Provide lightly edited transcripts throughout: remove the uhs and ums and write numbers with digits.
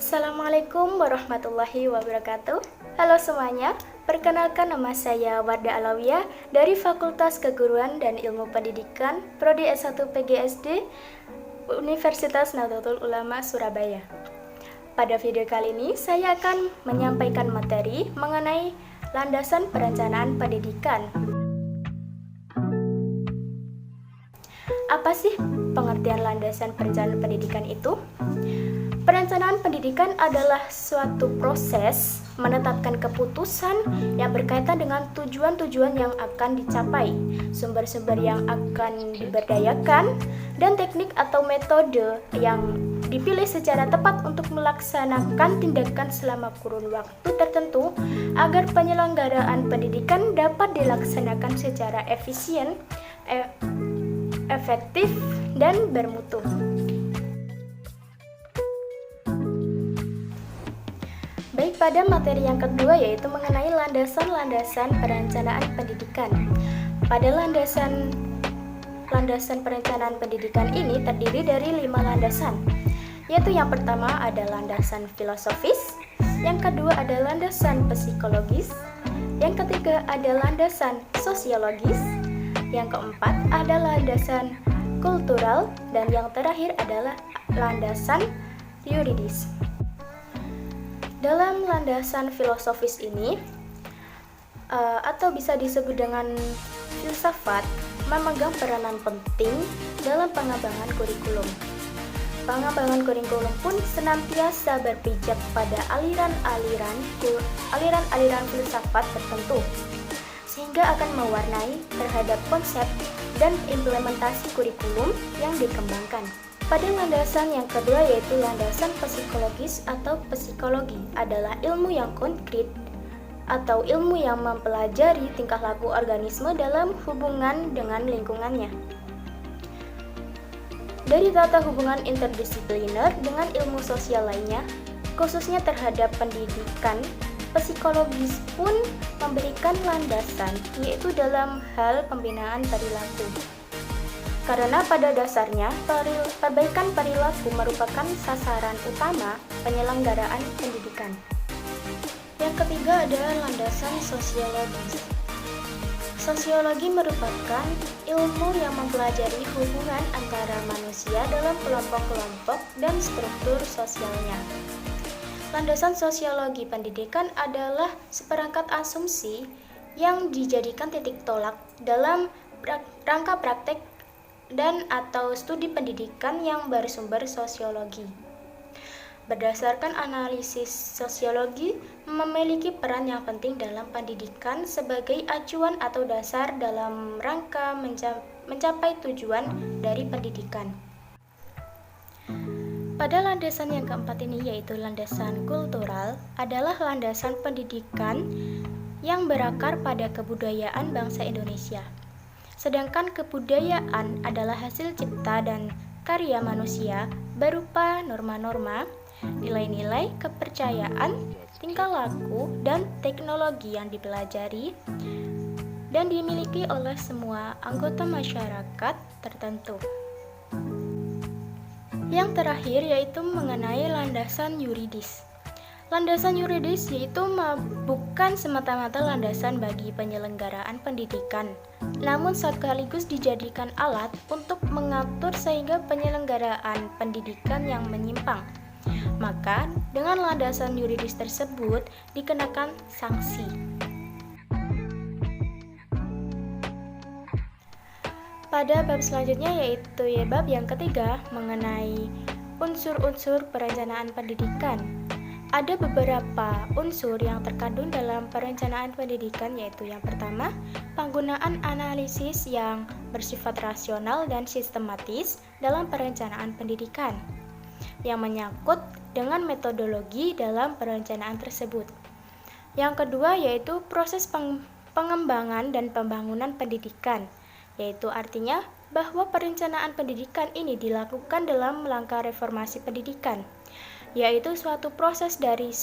Assalamualaikum warahmatullahi wabarakatuh. Halo semuanya, perkenalkan nama saya Wardah Alawiyah dari Fakultas Keguruan dan Ilmu Pendidikan Prodi S1 PGSD Universitas Nahdlatul Ulama Surabaya. Pada video kali ini saya akan menyampaikan materi mengenai landasan perencanaan pendidikan. Apa sih pengertian landasan perencanaan pendidikan itu? Perencanaan pendidikan adalah suatu proses menetapkan keputusan yang berkaitan dengan tujuan-tujuan yang akan dicapai, sumber-sumber yang akan diberdayakan, dan teknik atau metode yang dipilih secara tepat untuk melaksanakan tindakan selama kurun waktu tertentu agar penyelenggaraan pendidikan dapat dilaksanakan secara efisien, efektif, dan bermutu. Baik, pada materi yang kedua yaitu mengenai landasan-landasan perencanaan pendidikan. Pada landasan perencanaan pendidikan ini terdiri dari 5 landasan, yaitu yang pertama ada landasan filosofis, yang kedua ada landasan psikologis, yang ketiga ada landasan sosiologis, yang keempat ada landasan kultural, dan yang terakhir adalah landasan yuridis. Dalam landasan filosofis ini, atau bisa disebut dengan filsafat, memegang peranan penting dalam pengembangan kurikulum. Pengembangan kurikulum pun senantiasa berpijak pada aliran-aliran filsafat tertentu, sehingga akan mewarnai terhadap konsep dan implementasi kurikulum yang dikembangkan. Pada landasan yang kedua yaitu landasan psikologis atau psikologi adalah ilmu yang konkret atau ilmu yang mempelajari tingkah laku organisme dalam hubungan dengan lingkungannya. Dari tata hubungan interdisipliner dengan ilmu sosial lainnya, khususnya terhadap pendidikan, psikologis pun memberikan landasan yaitu dalam hal pembinaan perilaku. Karena pada dasarnya, perbaikan perilaku merupakan sasaran utama penyelenggaraan pendidikan. Yang ketiga adalah landasan sosiologis. Sosiologi merupakan ilmu yang mempelajari hubungan antara manusia dalam kelompok-kelompok dan struktur sosialnya. Landasan sosiologi pendidikan adalah seperangkat asumsi yang dijadikan titik tolak dalam rangka praktek dan atau studi pendidikan yang bersumber sosiologi. Berdasarkan analisis sosiologi memiliki peran yang penting dalam pendidikan sebagai acuan atau dasar dalam rangka mencapai tujuan dari pendidikan. Pada landasan yang keempat ini yaitu landasan kultural adalah landasan pendidikan yang berakar pada kebudayaan bangsa Indonesia. Sedangkan kebudayaan adalah hasil cipta dan karya manusia berupa norma-norma, nilai-nilai, kepercayaan, tingkah laku, dan teknologi yang dipelajari dan dimiliki oleh semua anggota masyarakat tertentu. Yang terakhir yaitu mengenai landasan yuridis. Landasan yuridis yaitu bukan semata-mata landasan bagi penyelenggaraan pendidikan, namun sekaligus dijadikan alat untuk mengatur sehingga penyelenggaraan pendidikan yang menyimpang. Maka, dengan landasan yuridis tersebut dikenakan sanksi. Pada bab selanjutnya yaitu bab yang ketiga mengenai unsur-unsur perencanaan pendidikan. Ada beberapa unsur yang terkandung dalam perencanaan pendidikan yaitu yang pertama, penggunaan analisis yang bersifat rasional dan sistematis dalam perencanaan pendidikan yang menyangkut dengan metodologi dalam perencanaan tersebut. Yang kedua yaitu proses pengembangan dan pembangunan pendidikan, yaitu artinya bahwa perencanaan pendidikan ini dilakukan dalam langkah reformasi pendidikan, yaitu suatu proses dari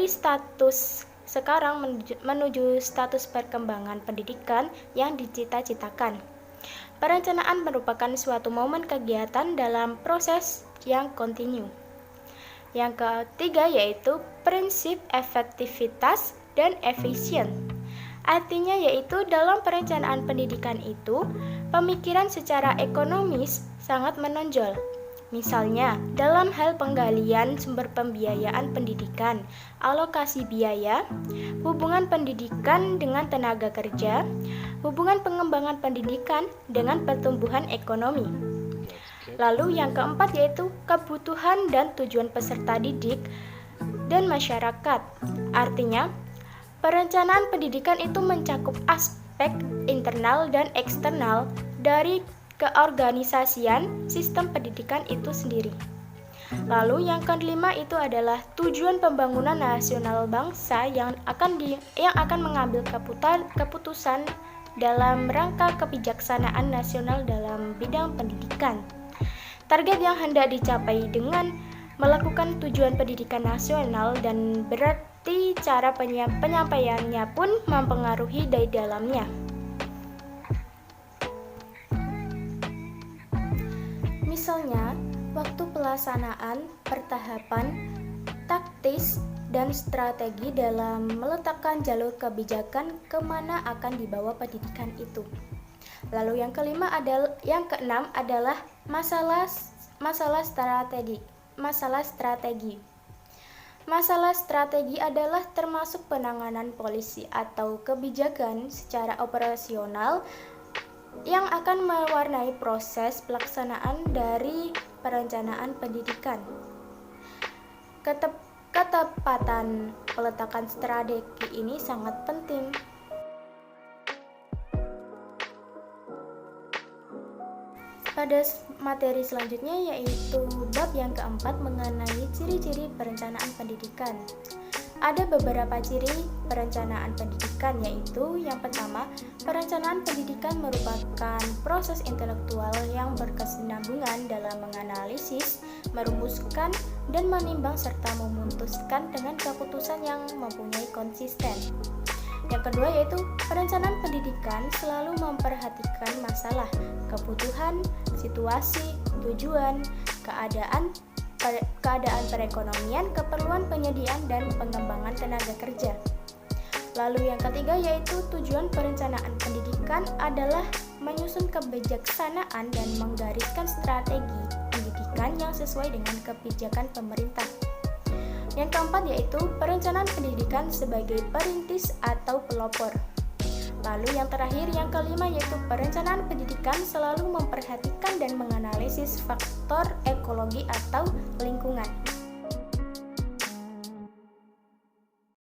status sekarang menuju status perkembangan pendidikan yang dicita-citakan. Perencanaan merupakan suatu momen kegiatan dalam proses yang kontinu. Yang ketiga yaitu prinsip efektivitas dan efisien. Artinya yaitu dalam perencanaan pendidikan itu, pemikiran secara ekonomis sangat menonjol. Misalnya, dalam hal penggalian sumber pembiayaan pendidikan, alokasi biaya, hubungan pendidikan dengan tenaga kerja, hubungan pengembangan pendidikan dengan pertumbuhan ekonomi. Lalu yang keempat yaitu kebutuhan dan tujuan peserta didik dan masyarakat. Artinya, perencanaan pendidikan itu mencakup aspek internal dan eksternal dari keorganisasian sistem pendidikan itu sendiri. Lalu yang kelima itu adalah tujuan pembangunan nasional bangsa yang akan mengambil keputusan dalam rangka kebijaksanaan nasional dalam bidang pendidikan. Target yang hendak dicapai dengan melakukan tujuan pendidikan nasional dan berarti cara penyampaiannya pun mempengaruhi dari dalamnya. Misalnya, waktu pelaksanaan, pertahapan, taktis, dan strategi dalam meletakkan jalur kebijakan kemana akan dibawa pendidikan itu. Lalu yang keenam adalah masalah strategi. Masalah strategi adalah termasuk penanganan polisi atau kebijakan secara operasional yang akan mewarnai proses pelaksanaan dari perencanaan pendidikan. Ketepatan peletakan strategi ini sangat penting. Pada materi selanjutnya yaitu bab yang keempat mengenai ciri-ciri perencanaan pendidikan. Ada beberapa ciri perencanaan pendidikan yaitu yang pertama, perencanaan pendidikan merupakan proses intelektual yang berkesinambungan dalam menganalisis, merumuskan, dan menimbang serta memutuskan dengan keputusan yang mempunyai konsisten. Yang kedua yaitu perencanaan pendidikan selalu memperhatikan masalah, kebutuhan, situasi, tujuan, keadaan perekonomian, keperluan penyediaan dan pengembangan tenaga kerja. Lalu yang ketiga yaitu tujuan perencanaan pendidikan adalah menyusun kebijaksanaan dan menggariskan strategi pendidikan yang sesuai dengan kebijakan pemerintah. Yang keempat yaitu perencanaan pendidikan sebagai perintis atau pelopor. Lalu yang terakhir, yang kelima yaitu perencanaan pendidikan selalu memperhatikan dan menganalisis faktor ekologi atau lingkungan.